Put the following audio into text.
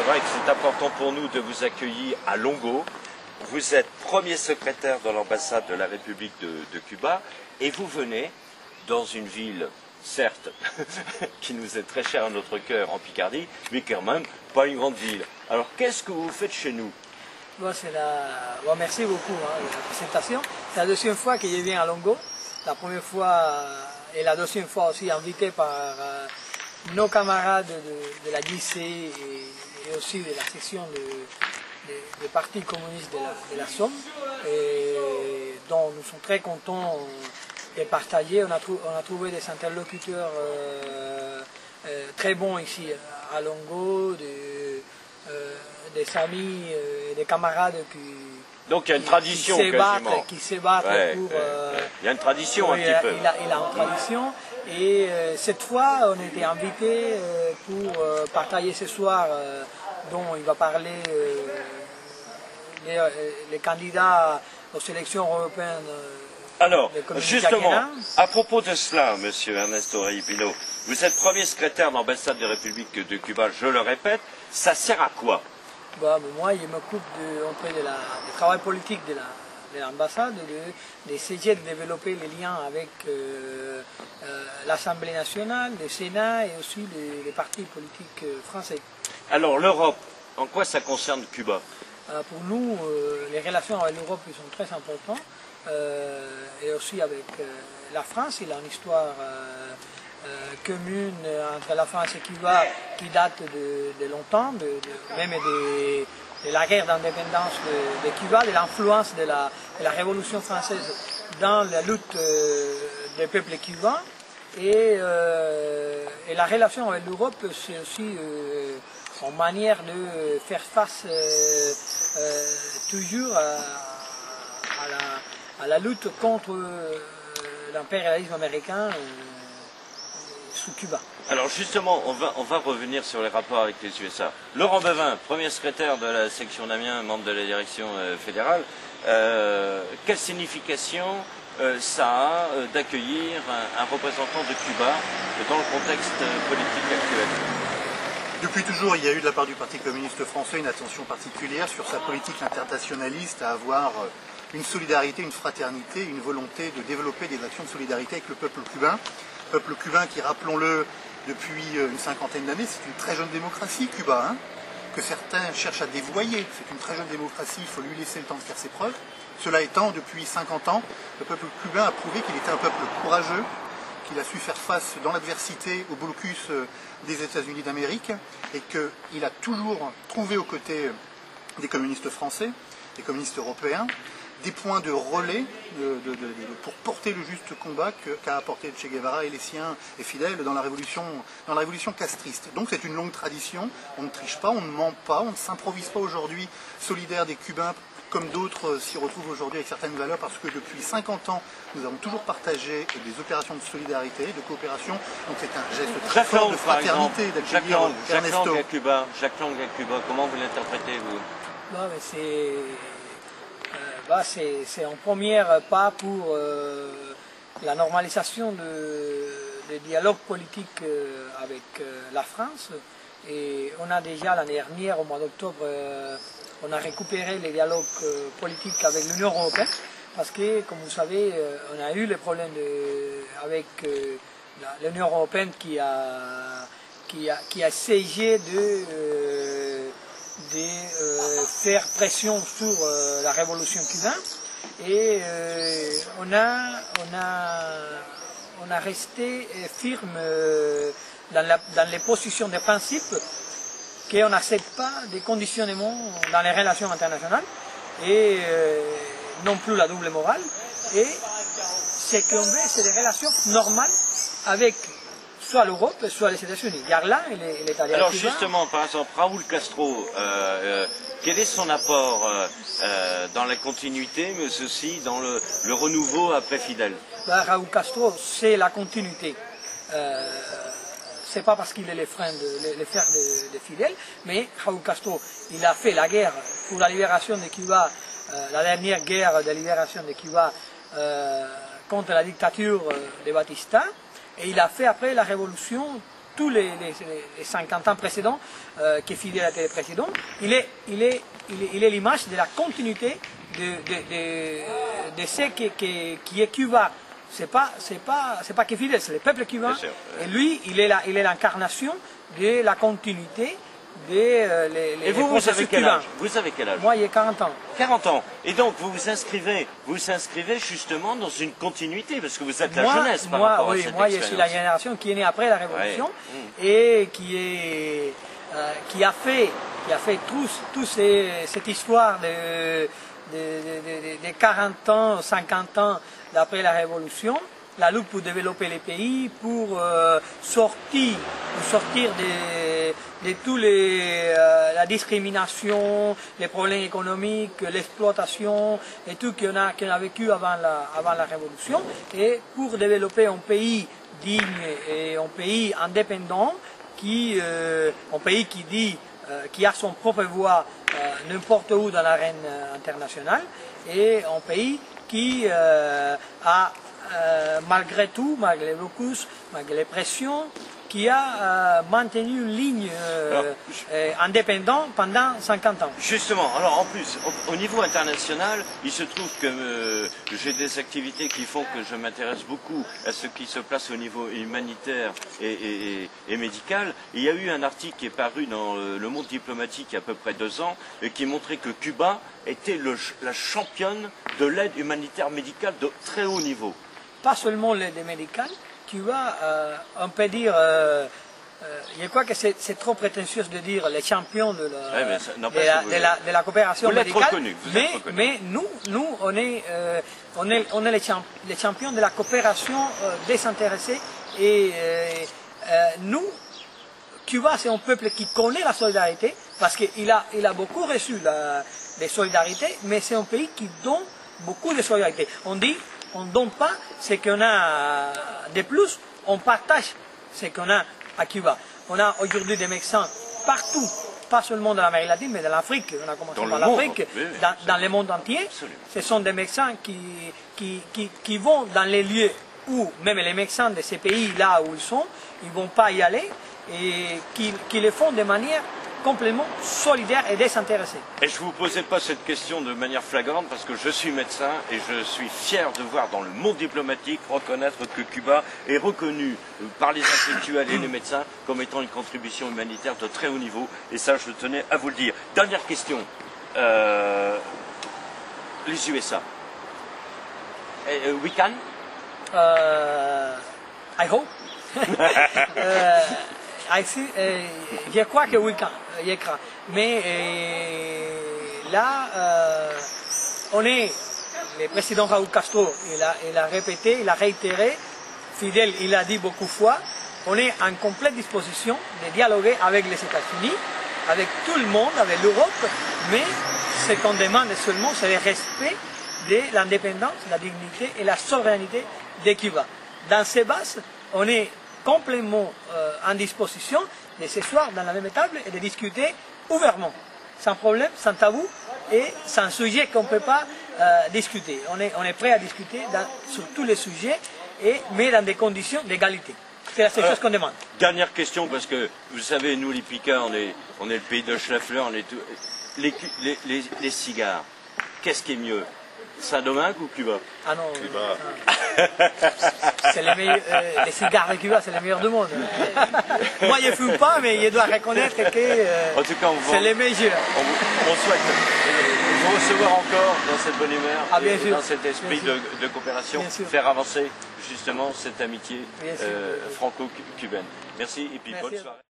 c'est vrai que c'est important pour nous de vous accueillir à Longo. Vous êtes premier secrétaire de l'ambassade de la République de Cuba et vous venez dans une ville, certes, qui nous est très chère à notre cœur en Picardie, mais quand même pas une grande ville. Alors qu'est-ce que vous faites chez nous? Bon, merci beaucoup de la présentation. C'est la deuxième fois que je viens à Longo. La première fois et la deuxième fois aussi invité par nos camarades de la JC et aussi de la section du Parti communiste de la Somme, et dont nous sommes très contents de partager. On a trouvé des interlocuteurs très bons ici à Longo, des amis, des camarades donc il y a une tradition qui se battent pour... il y a une tradition un petit peu. Il a une tradition. Et cette fois, on était invités pour partager ce soir dont il va parler les candidats aux élections européennes. Alors, justement, à propos de cela, Monsieur Ernesto Rey-Pino, vous êtes premier secrétaire de l'ambassade de la République de Cuba, je le répète, ça sert à quoi? Moi, je m'occupe du travail politique de l'ambassade, d'essayer de développer les liens avec l'Assemblée nationale, le Sénat et aussi les partis politiques français. Alors, l'Europe, en quoi ça concerne Cuba? Pour nous, les relations avec l'Europe sont très importantes, et aussi avec la France. Il a une histoire commune entre la France et Cuba qui date de longtemps, même de la guerre d'indépendance de Cuba, de l'influence de la Révolution française dans la lutte des peuples cubains. Et la relation avec l'Europe, c'est aussi une manière de faire face toujours à la lutte contre l'impérialisme américain sous Cuba. Alors justement, on va revenir sur les rapports avec les USA. Laurent Bevin, premier secrétaire de la section d'Amiens, membre de la direction fédérale, quelle signification ça a d'accueillir un représentant de Cuba dans le contexte politique actuel? Depuis toujours, il y a eu de la part du Parti communiste français une attention particulière sur sa politique internationaliste, à avoir une solidarité, une fraternité, une volonté de développer des actions de solidarité avec le peuple cubain. Peuple cubain qui, rappelons-le, depuis une cinquantaine d'années, c'est une très jeune démocratie, Cuba, que certains cherchent à dévoyer. C'est une très jeune démocratie, il faut lui laisser le temps de faire ses preuves. Cela étant, depuis 50 ans, le peuple cubain a prouvé qu'il était un peuple courageux, qu'il a su faire face dans l'adversité au blocus des États-Unis d'Amérique et qu'il a toujours trouvé aux côtés des communistes français, des communistes européens, des points de relais pour porter le juste combat qu'a apporté Che Guevara et les siens et Fidel dans la révolution castriste. Donc c'est une longue tradition, on ne triche pas, on ne ment pas, on ne s'improvise pas aujourd'hui solidaire des Cubains comme d'autres s'y retrouvent aujourd'hui avec certaines valeurs, parce que depuis 50 ans, nous avons toujours partagé des opérations de solidarité, de coopération. Donc c'est un geste très fort de fraternité d'accueillir Ernesto. Jacques Lang à Cuba, comment vous l'interprétez, vous? C'est un premier pas pour la normalisation des dialogues politiques avec la France. Et on a déjà l'année dernière, au mois d'octobre, on a récupéré les dialogues politiques avec l'Union européenne, parce que, comme vous savez, on a eu les problèmes avec l'Union européenne qui a essayé de faire pression sur la révolution cubaine, et on a resté ferme dans les positions de principe qu'on n'accepte pas des conditionnements dans les relations internationales et non plus la double morale. Et ce qu'on veut, c'est des relations normales avec soit l'Europe, soit les États-Unis. Car là, il est allé. Alors justement, par exemple, Raúl Castro, quel est son apport dans la continuité, mais aussi dans le renouveau après Fidel? Raúl Castro, c'est la continuité. C'est pas parce qu'il est le frère de Fidel, mais Raúl Castro, il a fait la guerre pour la libération de Cuba, la dernière guerre de libération de Cuba contre la dictature de Batista, et il a fait après la révolution tous les 50 ans précédents, que Fidel a été le président, il est l'image de la continuité de ce qui est Cuba. C'est pas que Fidel, c'est le peuple cubain. Et lui, il est l'incarnation de la continuité des Et vous avez quel âge? Vous avez quel âge? Moi, j'ai 40 ans. 40 ans. Et donc, vous vous inscrivez justement dans une continuité, parce que vous êtes la jeunesse par rapport à cette Moi, je suis la génération qui est née après la Révolution et qui a fait toute cette histoire de 40 ans, 50 ans d'après la Révolution, la lutte pour développer les pays, pour sortir de tous la discrimination, les problèmes économiques, l'exploitation et tout qu'on a vécu avant la Révolution, et pour développer un pays digne et un pays indépendant, un pays qui a son propre voix n'importe où dans l'arène internationale, et un pays qui a malgré tout, malgré les blocus, malgré les pressions, qui a maintenu une ligne indépendante pendant 50 ans. Justement, alors en plus, au niveau international, il se trouve que j'ai des activités qui font que je m'intéresse beaucoup à ce qui se passe au niveau humanitaire et médical. Il y a eu un article qui est paru dans Le Monde diplomatique il y a à peu près 2 ans, et qui montrait que Cuba était la championne de l'aide humanitaire médicale de très haut niveau. Pas seulement l'aide médicale, Cuba, on peut dire, je crois que c'est trop prétentieux de dire les champions de la coopération médicale, mais nous on est les champions de la coopération désintéressée, et nous, Cuba, c'est un peuple qui connaît la solidarité, parce qu'il a beaucoup reçu de solidarité, mais c'est un pays qui donne beaucoup de solidarité. On dit, on ne donne pas ce qu'on a de plus, on partage ce qu'on a à Cuba. On a aujourd'hui des médecins partout, pas seulement dans l'Amérique latine, mais dans l'Afrique. On a commencé par l'Afrique, dans le monde entier. Absolument. Ce sont des médecins qui vont dans les lieux où, même les médecins de ces pays-là où ils sont, ils ne vont pas y aller, et qui le font de manière complètement solidaire et désintéressé. Et je ne vous posais pas cette question de manière flagrante parce que je suis médecin et je suis fier de voir dans le monde diplomatique reconnaître que Cuba est reconnu par les intellectuels et les médecins comme étant une contribution humanitaire de très haut niveau, et ça je tenais à vous le dire. Dernière question, les USA. We can? I hope. Je crois que oui, mais là, on est, le président Raúl Castro, il a répété, il a réitéré, Fidel, il a dit beaucoup de fois, on est en complète disposition de dialoguer avec les États-Unis, avec tout le monde, avec l'Europe, mais ce qu'on demande seulement, c'est le respect de l'indépendance, la dignité et la souveraineté de Cuba. Dans ces bases, on est complètement en disposition de s'asseoir dans la même table et de discuter ouvertement, sans problème, sans tabou et sans sujet qu'on ne peut pas discuter. On est prêt à discuter sur tous les sujets, mais dans des conditions d'égalité. C'est la seule chose qu'on demande. Dernière question, parce que vous savez, nous les Picards, on est le pays de Schleffler, on est tout... les cigares, qu'est-ce qui est mieux? Saint-Domingue ou Cuba? Ah non, Cuba. C'est les cigares de Cuba, c'est les meilleurs du monde. Moi, je ne fume pas, mais je dois reconnaître que c'est les meilleurs. On souhaite vous recevoir encore dans cette bonne humeur, dans cet esprit de coopération, faire avancer justement cette amitié franco-cubaine. Merci et puis bonne soirée.